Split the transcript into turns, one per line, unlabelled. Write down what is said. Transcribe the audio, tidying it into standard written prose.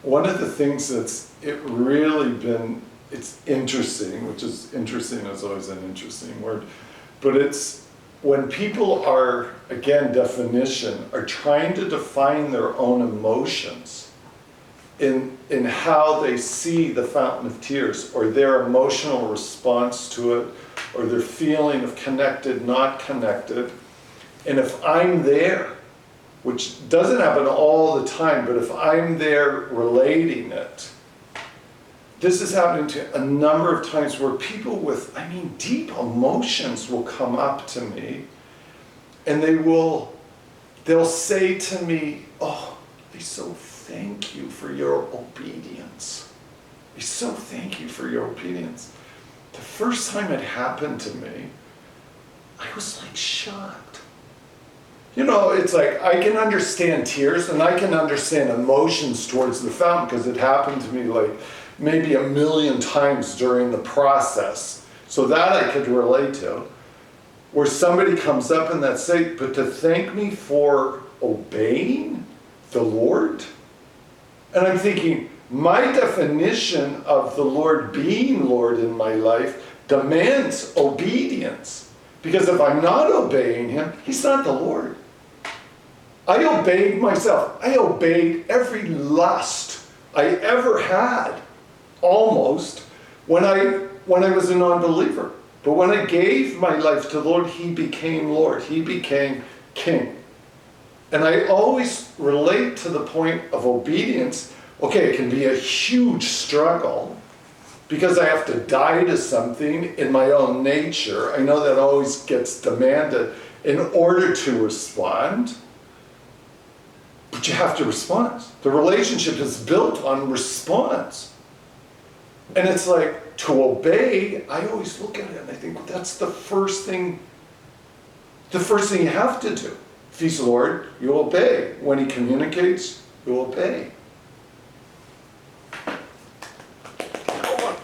one of the things it's interesting, which is interesting is always an interesting word, but it's when people are, again, definition, are trying to define their own emotions in how they see the fountain of tears, or their emotional response to it, or their feeling of connected, not connected. And if I'm there, which doesn't happen all the time, but if I'm there relating it, this is happening to a number of times where people with, deep emotions will come up to me, and they'll say to me, "Oh, Lisa, thank you for your obedience. Lisa, thank you for your obedience." The first time it happened to me, I was like shocked. It's like I can understand tears and I can understand emotions towards the fountain because it happened to me like maybe 1,000,000 times during the process. So that I could relate to. Where somebody comes up in that state, but to thank me for obeying the Lord? And I'm thinking, my definition of the Lord being Lord in my life demands obedience. Because if I'm not obeying him, he's not the Lord. I obeyed myself. I obeyed every lust I ever had, almost, when I was a non-believer. But when I gave my life to the Lord, he became Lord. He became King. And I always relate to the point of obedience. Okay, it can be a huge struggle because I have to die to something in my own nature. I know that always gets demanded in order to respond. But you have to respond. The relationship is built on response. And it's like, to obey, I always look at it and I think, well, that's the first thing you have to do. If he's Lord, you obey. When he communicates, you obey.